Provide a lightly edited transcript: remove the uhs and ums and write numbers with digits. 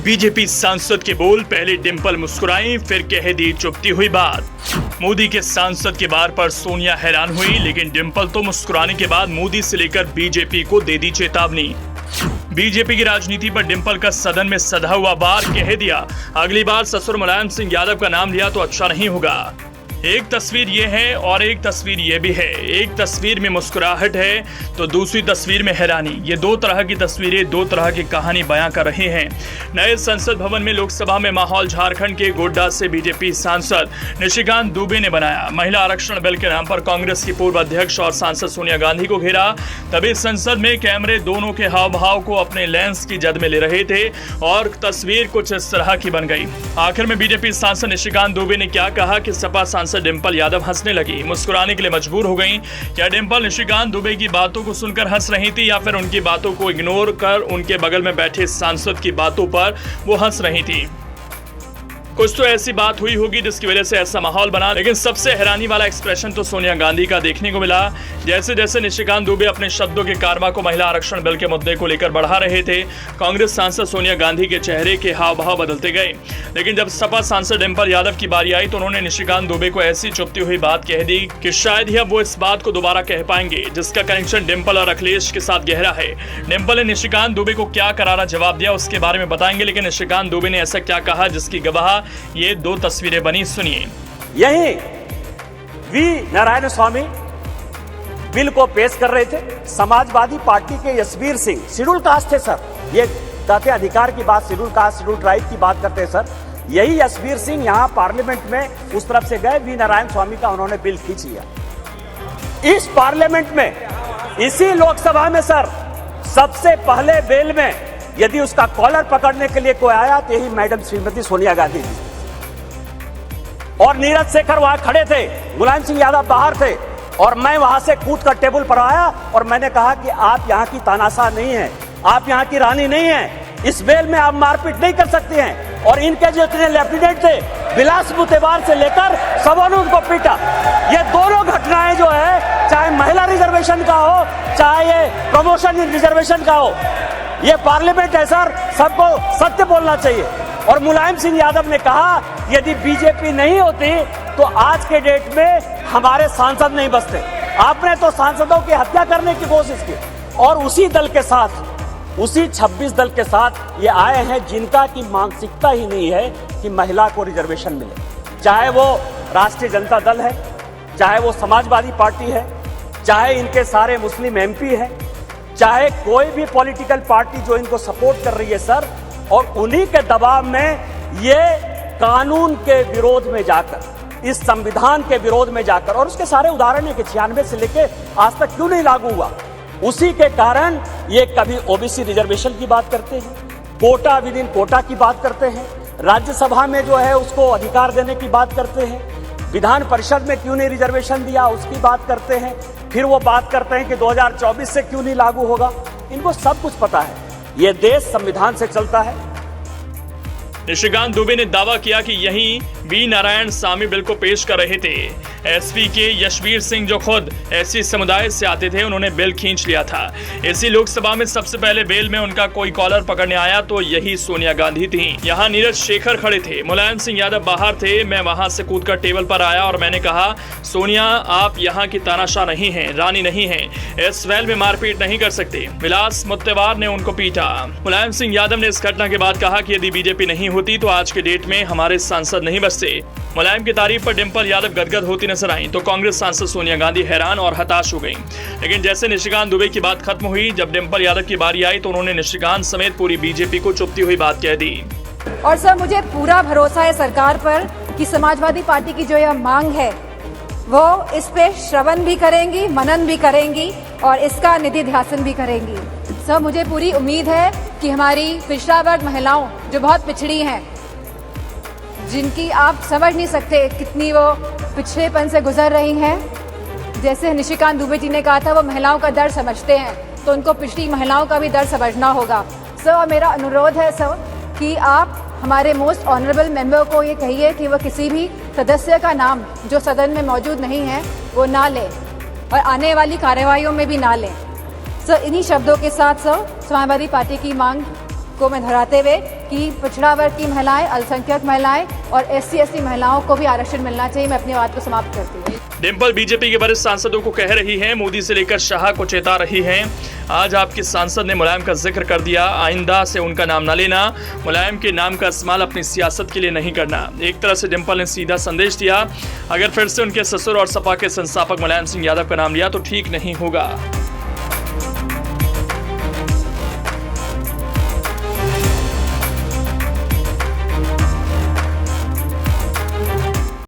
BJP सांसद के बोल, पहले डिंपल मुस्कुराई, फिर कह दी चुपती हुई बात। मोदी के सांसद के बार पर सोनिया हैरान हुई, लेकिन डिंपल तो मुस्कुराने के बाद मोदी से लेकर बीजेपी को दे दी चेतावनी। बीजेपी की राजनीति पर डिंपल का सदन में सधा हुआ वार, कह दिया अगली बार ससुर मुलायम सिंह यादव का नाम लिया तो अच्छा नहीं होगा। एक तस्वीर ये है और एक तस्वीर ये भी है। एक तस्वीर में मुस्कुराहट है तो दूसरी तस्वीर में हैरानी। ये दो तरह की तस्वीरें दो तरह की कहानी बयां कर रहे हैं। नए संसद भवन में लोकसभा में माहौल झारखंड के गोड्डा से बीजेपी सांसद निशिकांत दुबे ने बनाया। महिला आरक्षण बिल के नाम पर कांग्रेस की पूर्व अध्यक्ष और सांसद सोनिया गांधी को घेरा। तभी संसद में कैमरे दोनों के हाव भाव को अपने लेंस की जद में ले रहे थे और तस्वीर कुछ इस तरह की बन गई। आखिर में बीजेपी सांसद निशिकांत दुबे ने क्या कहा कि सपा सांसद डिंपल यादव हंसने लगी, मुस्कुराने के लिए मजबूर हो गईं। क्या डिंपल निशिकांत दुबे की बातों को सुनकर हंस रही थी या फिर उनकी बातों को इग्नोर कर उनके बगल में बैठे सांसद की बातों पर वो हंस रही थी? कुछ तो ऐसी बात हुई होगी जिसकी वजह से ऐसा माहौल बना। लेकिन सबसे हैरानी वाला एक्सप्रेशन तो सोनिया गांधी का देखने को मिला। जैसे जैसे निशिकांत दुबे अपने शब्दों के कारवा को महिला आरक्षण बिल के मुद्दे को लेकर बढ़ा रहे थे, कांग्रेस सांसद सोनिया गांधी के चेहरे के हाव भाव बदलते गए। लेकिन जब सपा सांसद डिंपल यादव की बारी आई तो उन्होंने निशिकांत दुबे को ऐसी चुपती हुई बात कह दी कि शायद ही अब वो इस बात को दोबारा कह पाएंगे जिसका कनेक्शन डिंपल और अखिलेश के साथ गहरा है। डिंपल ने निशिकांत दुबे को क्या करारा जवाब दिया उसके बारे में बताएंगे, लेकिन निशिकांत दुबे ने ऐसा क्या कहा जिसकी गवाह ये दो तस्वीरें बनी, सुनिए। यही वी नारायण स्वामी बिल को पेश कर रहे थे। समाजवादी पार्टी के यशवीर सिंह, शेड्यूल कास्ट थे सर, ये कहते अधिकार की बात, शेड्यूल कास्ट शेड्यूल ट्राइब की बात करते हैं सर। यही यशवीर सिंह यहाँ पार्लियामेंट में उस तरफ से गए, वी नारायण स्वामी का उन्होंने बिल खींच लिया। इस पार्लियामेंट में, इसी लोकसभा में सर, सबसे पहले बिल में यदि उसका कॉलर पकड़ने के लिए कोई आया तो यही मैडम श्रीमती सोनिया गांधी जी और नीरज शेखर वहां खड़े थे, मुलायम सिंह यादव बाहर थे और मैं वहां से कूद कर टेबल पर आया और मैंने कहा कि आप यहाँ की तानाशाह नहीं है, आप यहाँ की रानी नहीं है, इस बेल में आप मारपीट नहीं कर सकते हैं। और इनके जो इतने लेफ्टिनेंट थे, बिलास मुतेबार से लेकर सबों ने उनको पीटा। ये दोनों घटनाएं जो है, चाहे महिला रिजर्वेशन का हो चाहे ये प्रमोशन रिजर्वेशन का हो, ये पार्लियामेंट है सर, सबको सत्य बोलना चाहिए। और मुलायम सिंह यादव ने कहा यदि बीजेपी नहीं होती तो आज के डेट में हमारे सांसद नहीं बचते। आपने तो सांसदों की हत्या करने की कोशिश की और उसी दल के साथ, उसी 26 दल के साथ ये आए हैं जिनका की मानसिकता ही नहीं है कि महिला को रिजर्वेशन मिले। चाहे वो राष्ट्रीय जनता दल है, चाहे वो समाजवादी पार्टी है, चाहे इनके सारे मुस्लिम एमपी है, चाहे कोई भी पॉलिटिकल पार्टी जो इनको सपोर्ट कर रही है सर, और उन्हीं के दबाव में ये कानून के विरोध में जाकर, इस संविधान के विरोध में जाकर, और उसके सारे उदाहरण है कि 96 से लेके आज तक क्यों नहीं लागू हुआ, उसी के कारण ये कभी ओबीसी रिजर्वेशन की बात करते हैं, कोटा विद इन कोटा की बात करते हैं, राज्यसभा में जो है उसको अधिकार देने की बात करते हैं, विधान परिषद में क्यों नहीं रिजर्वेशन दिया उसकी बात करते हैं, फिर वो बात करते हैं कि 2024 से क्यों नहीं लागू होगा। इनको सब कुछ पता है, ये देश संविधान से चलता है। निशिकांत दुबे ने दावा किया कि यही वी नारायण स्वामी बिल को पेश कर रहे थे। एसपी के यशवीर सिंह जो खुद एससी समुदाय से आते थे, उन्होंने बिल खींच लिया था। इसी लोकसभा में सबसे पहले बिल में उनका कोई कॉलर पकड़ने आया तो यही सोनिया गांधी थी। यहाँ नीरज शेखर खड़े थे, मुलायम सिंह यादव बाहर थे। मैं वहां से कूदकर टेबल पर आया और मैंने कहा सोनिया आप यहाँ की तानाशाह नहीं है, रानी नहीं है, इस वेल में मारपीट नहीं कर सकते। बिलास मुत्तेवार ने उनको पीटा। मुलायम सिंह यादव ने इस घटना के बाद कहा कि यदि बीजेपी नहीं होती तो आज के डेट में हमारे सांसद नहीं बचते। मुलायम की तारीफ पर डिंपल यादव गदगद होती नजर आई तो कांग्रेस सांसद सोनिया गांधी हैरान और हताश हो गईं। लेकिन जैसे निशिकांत दुबे की बात खत्म हुई, जब डिंपल यादव की बारी आई तो उन्होंने निशिकांत समेत पूरी बीजेपी को चुपती हुई बात कह दी। और सर मुझे पूरा भरोसा है सरकार पर कि समाजवादी पार्टी की जो यह मांग है वो इस पे श्रवण भी करेंगी, मनन भी करेंगी और इसका निधि ध्यासन भी करेंगी। सर मुझे पूरी उम्मीद है कि हमारी पिछड़ा वर्ग महिलाओं जो बहुत पिछड़ी हैं, जिनकी आप समझ नहीं सकते कितनी वो पिछड़ेपन से गुजर रही हैं, जैसे निशिकांत दुबे जी ने कहा था वो महिलाओं का दर्द समझते हैं, तो उनको पिछड़ी महिलाओं का भी दर्द समझना होगा। सर और मेरा अनुरोध है सर कि आप हमारे मोस्ट ऑनरेबल मेंबर को ये कहिए कि वह किसी भी सदस्य का नाम जो सदन में मौजूद नहीं है वो ना ले और आने वाली कार्यवाहियों में भी ना लें। सर इन्हीं शब्दों के साथ सर समाजवादी पार्टी की मांग को मैं दोहराते हुए कि पिछड़ा वर्ग की महिलाएं, अल्पसंख्यक महिलाएं और SC/ST महिलाओं को भी आरक्षण मिलना चाहिए। मैं अपनी बात को समाप्त करती हूँ। डिंपल बीजेपी के वरिष्ठ सांसदों को कह रही हैं, मोदी से लेकर शाह को चेता रही हैं। आज आपके सांसद ने मुलायम का जिक्र कर दिया, आइंदा से उनका नाम न लेना, मुलायम के नाम का इस्तेमाल अपनी सियासत के लिए नहीं करना। एक तरह से डिंपल ने सीधा संदेश दिया, अगर फिर से उनके ससुर और सपा के संस्थापक मुलायम सिंह यादव का नाम लिया तो ठीक नहीं होगा।